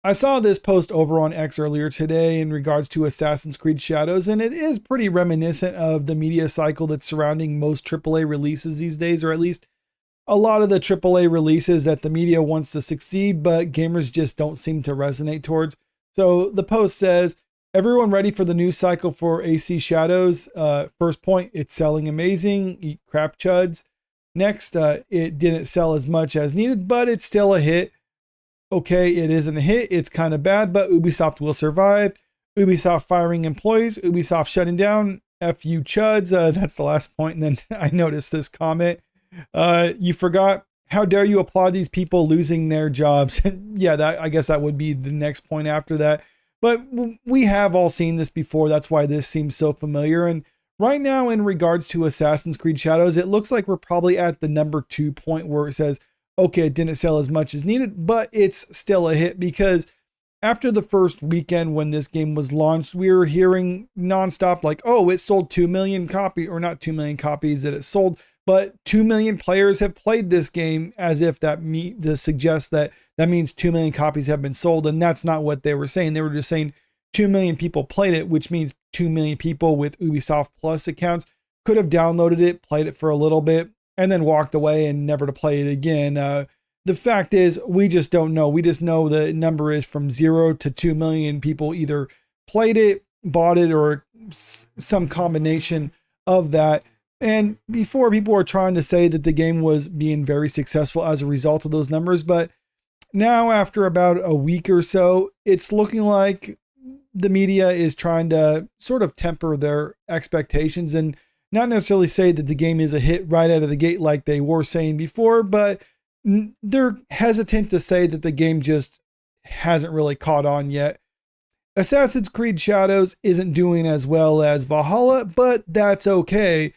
I saw this post over on X earlier today in regards to Assassin's Creed Shadows, and it is pretty reminiscent of the media cycle that's surrounding most AAA releases these days, or at least a lot of the AAA releases that the media wants to succeed, but gamers just don't seem to resonate towards. So the post says, everyone ready for the news cycle for AC Shadows? First point, it's selling amazing. Eat crap, chuds. Next, it didn't sell as much as needed, but it's still a hit. Okay, it isn't a hit. It's kind of bad, but Ubisoft will survive. Ubisoft firing employees. Ubisoft shutting down. F you chuds. That's the last point. And then I noticed this comment. You forgot. How dare you applaud these people losing their jobs? Yeah, I guess that would be the next point after that. But we have all seen this before. That's why this seems so familiar. And right now, in regards to Assassin's Creed Shadows, it looks like we're probably at the number 2 point where it says, okay, it didn't sell as much as needed, but it's still a hit, because after the first weekend when this game was launched, we were hearing nonstop like, oh, it sold 2 million copies, or not 2 million copies that it sold, but 2 million players have played this game, as if that suggests that means 2 million copies have been sold. And that's not what they were saying. They were just saying 2 million people played it, which means 2 million people with Ubisoft Plus accounts could have downloaded it, played it for a little bit, and then walked away and never to play it again. The fact is, we just don't know. We just know the number is from 0 to 2 million people either played it, bought it, or some combination of that. And before, people were trying to say that the game was being very successful as a result of those numbers. But now, after about a week or so, it's looking like the media is trying to sort of temper their expectations and not necessarily say that the game is a hit right out of the gate like they were saying before, but they're hesitant to say that the game just hasn't really caught on yet. Assassin's Creed Shadows isn't doing as well as Valhalla, but that's okay.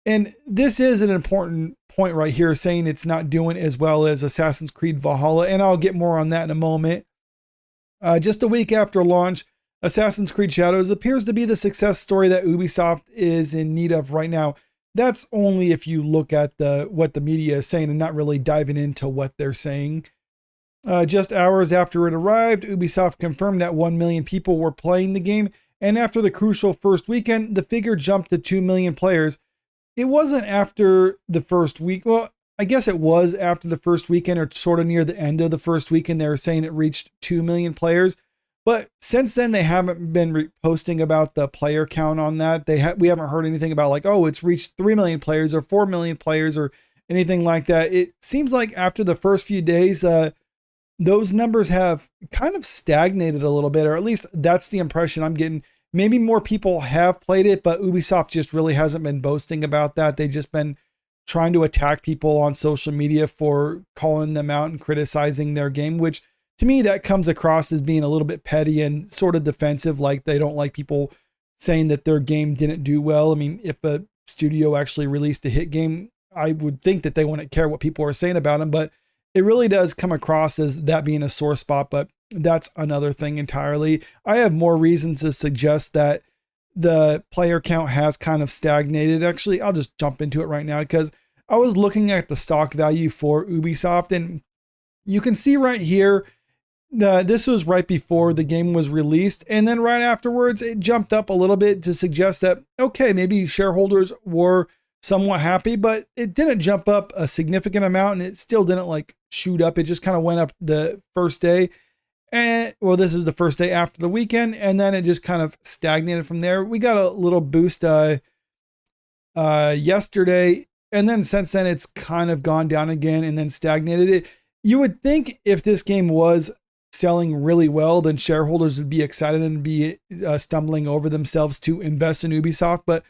And this is an important point right here, saying it's not doing as well as Assassin's Creed Valhalla, and I'll get more on that in a moment. Just a week after launch, Assassin's Creed Shadows appears to be the success story that Ubisoft is in need of right now. That's only if you look at what the media is saying and not really diving into what they're saying. Just hours after it arrived, Ubisoft confirmed that 1 million people were playing the game, and after the crucial first weekend, the figure jumped to 2 million players. It wasn't after the first week. Well, I guess it was after the first weekend, or sort of near the end of the first weekend, they were saying it reached 2 million players. But since then, they haven't been posting about the player count on that. We haven't heard anything about like, oh, it's reached 3 million players or 4 million players or anything like that. It seems like after the first few days, those numbers have kind of stagnated a little bit, or at least that's the impression I'm getting. Maybe more people have played it, but Ubisoft just really hasn't been boasting about that. They've just been trying to attack people on social media for calling them out and criticizing their game, which to me, that comes across as being a little bit petty and sort of defensive, like they don't like people saying that their game didn't do well. I mean, if a studio actually released a hit game, I would think that they wouldn't care what people are saying about them, but it really does come across as that being a sore spot, but that's another thing entirely. I have more reasons to suggest that the player count has kind of stagnated. Actually, I'll just jump into it right now, because I was looking at the stock value for Ubisoft, and you can see right here, this was right before the game was released, and then right afterwards it jumped up a little bit to suggest that, okay, maybe shareholders were somewhat happy, but it didn't jump up a significant amount, and it still didn't like shoot up. It just kind of went up the first day, and well, this is the first day after the weekend, and then it just kind of stagnated from there. We got a little boost yesterday, and then since then it's kind of gone down again and then stagnated. You would think if this game was selling really well, then shareholders would be excited and be stumbling over themselves to invest in Ubisoft, but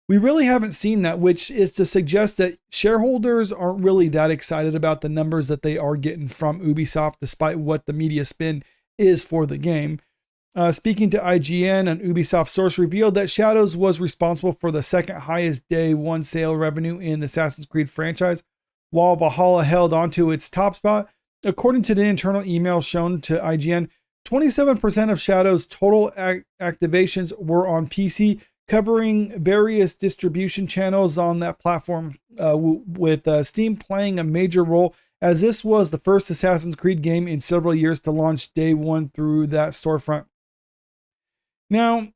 we really haven't seen that, which is to suggest that shareholders aren't really that excited about the numbers that they are getting from Ubisoft, despite what the media spin is for the game. Speaking to IGN, an Ubisoft source revealed that Shadows was responsible for the second highest day one sale revenue in the Assassin's Creed franchise, while Valhalla held onto its top spot. According to the internal email shown to IGN, 27% of Shadow's total activations were on PC, covering various distribution channels on that platform, with Steam playing a major role as this was the first Assassin's Creed game in several years to launch day one through that storefront. Now,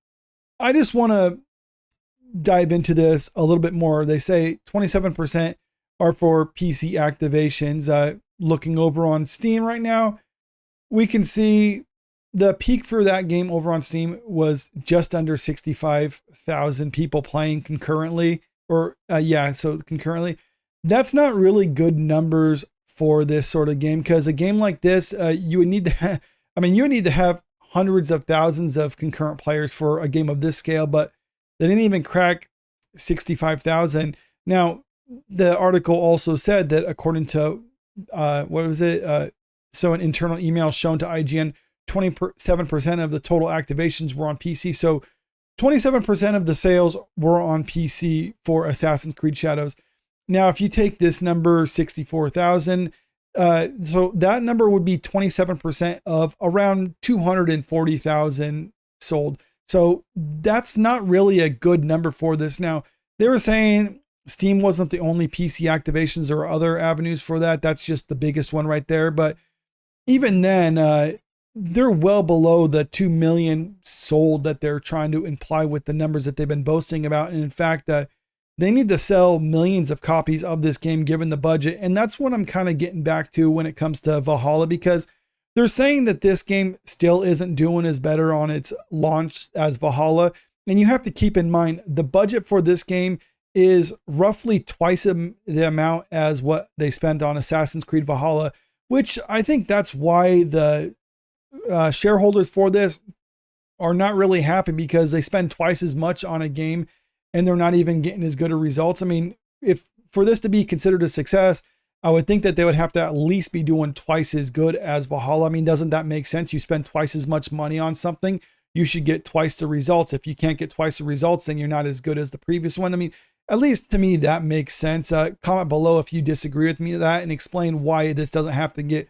I just want to dive into this a little bit more. They say 27% are for PC activations. Looking over on Steam right now, we can see the peak for that game over on Steam was just under 65,000 people playing concurrently, so concurrently. That's not really good numbers for this sort of game, because a game like this, you would need to you would need to have hundreds of thousands of concurrent players for a game of this scale, but they didn't even crack 65,000. Now, the article also said that according to, so an internal email shown to IGN, 27% of the total activations were on PC. So 27% of the sales were on PC for Assassin's Creed Shadows. Now, if you take this number, 64,000, so that number would be 27% of around 240,000 sold. So that's not really a good number for this. Now, they were saying Steam wasn't the only PC activations, or other avenues for that. That's just the biggest one right there. But even then, they're well below the 2 million sold that they're trying to imply with the numbers that they've been boasting about. And in fact, they need to sell millions of copies of this game given the budget. And that's what I'm kind of getting back to when it comes to Valhalla, because they're saying that this game still isn't doing as better on its launch as Valhalla. And you have to keep in mind, the budget for this game is roughly twice the amount as what they spent on Assassin's Creed Valhalla, which I think that's why the shareholders for this are not really happy, because they spend twice as much on a game and they're not even getting as good of results. I mean, if for this to be considered a success, I would think that they would have to at least be doing twice as good as Valhalla. I mean, doesn't that make sense? You spend twice as much money on something, you should get twice the results. If you can't get twice the results, then you're not as good as the previous one. I mean, at least to me, that makes sense. Comment below if you disagree with me with that, and explain why this doesn't have to get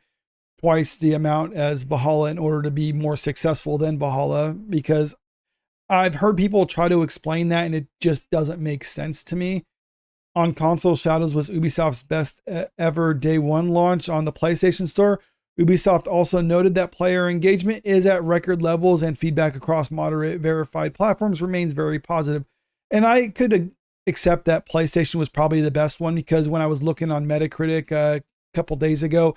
twice the amount as Valhalla in order to be more successful than Valhalla, because I've heard people try to explain that and it just doesn't make sense to me. On console, Shadows was Ubisoft's best ever day one launch on the PlayStation Store. Ubisoft also noted that player engagement is at record levels and feedback across moderate verified platforms remains very positive. And I could accept that PlayStation was probably the best one, because when I was looking on Metacritic a couple days ago,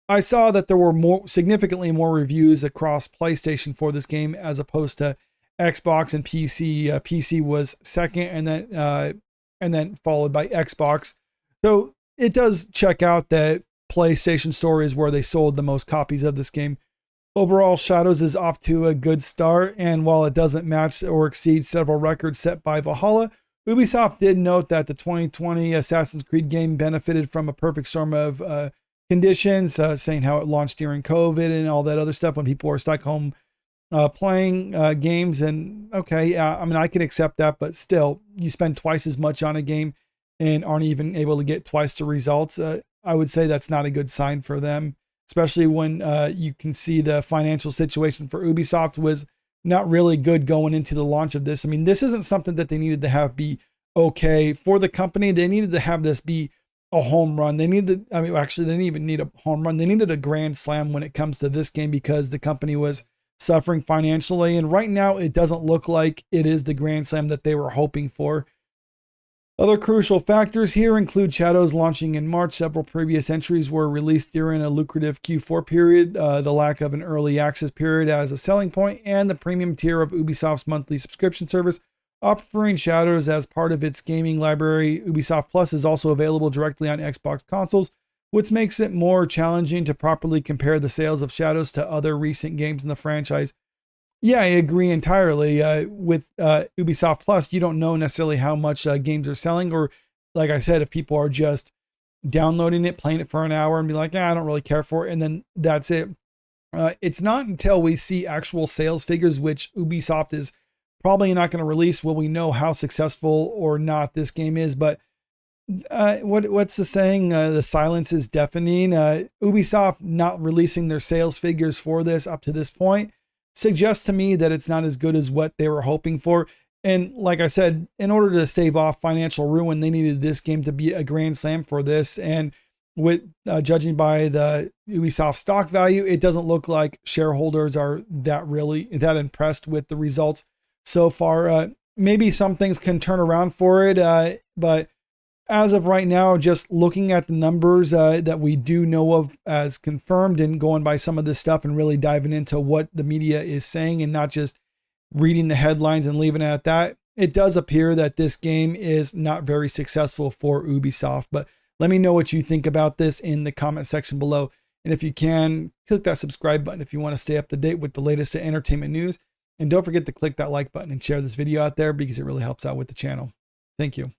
I saw that there were significantly more reviews across PlayStation for this game as opposed to Xbox and PC. PC was second, and then followed by Xbox. So it does check out that PlayStation Store is where they sold the most copies of this game. Overall, Shadows is off to a good start, and while it doesn't match or exceed several records set by Valhalla, Ubisoft did note that the 2020 Assassin's Creed game benefited from a perfect storm of conditions, saying how it launched during COVID and all that other stuff when people were stuck home playing games. And okay, I mean, I can accept that, but still, you spend twice as much on a game and aren't even able to get twice the results. I would say that's not a good sign for them, especially when you can see the financial situation for Ubisoft was not really good going into the launch of this. I mean, this isn't something that they needed to have be okay for the company. They needed to have this be a home run. They needed, I mean, actually, they didn't even need a home run. They needed a grand slam when it comes to this game, because the company was suffering financially. And right now, it doesn't look like it is the grand slam that they were hoping for. Other crucial factors here include Shadows launching in March. Several previous entries were released during a lucrative Q4 period, the lack of an early access period as a selling point, and the premium tier of Ubisoft's monthly subscription service, offering Shadows as part of its gaming library. Ubisoft Plus is also available directly on Xbox consoles, which makes it more challenging to properly compare the sales of Shadows to other recent games in the franchise. Yeah, I agree entirely. With Ubisoft Plus, you don't know necessarily how much games are selling, or like I said, if people are just downloading it, playing it for an hour and be like, I don't really care for it, and then that's it. It's not until we see actual sales figures, which Ubisoft is probably not going to release, will we know how successful or not this game is. But what's the saying? The silence is deafening. Ubisoft not releasing their sales figures for this up to this point suggests to me that it's not as good as what they were hoping for. And like I said, in order to stave off financial ruin, they needed this game to be a grand slam for this. And with judging by the Ubisoft stock value, it doesn't look like shareholders are that impressed with the results so far. Maybe some things can turn around for it, but as of right now, just looking at the numbers that we do know of as confirmed and going by some of this stuff and really diving into what the media is saying and not just reading the headlines and leaving it at that, it does appear that this game is not very successful for Ubisoft. But let me know what you think about this in the comment section below. And if you can, click that subscribe button if you want to stay up to date with the latest entertainment news. And don't forget to click that like button and share this video out there because it really helps out with the channel. Thank you.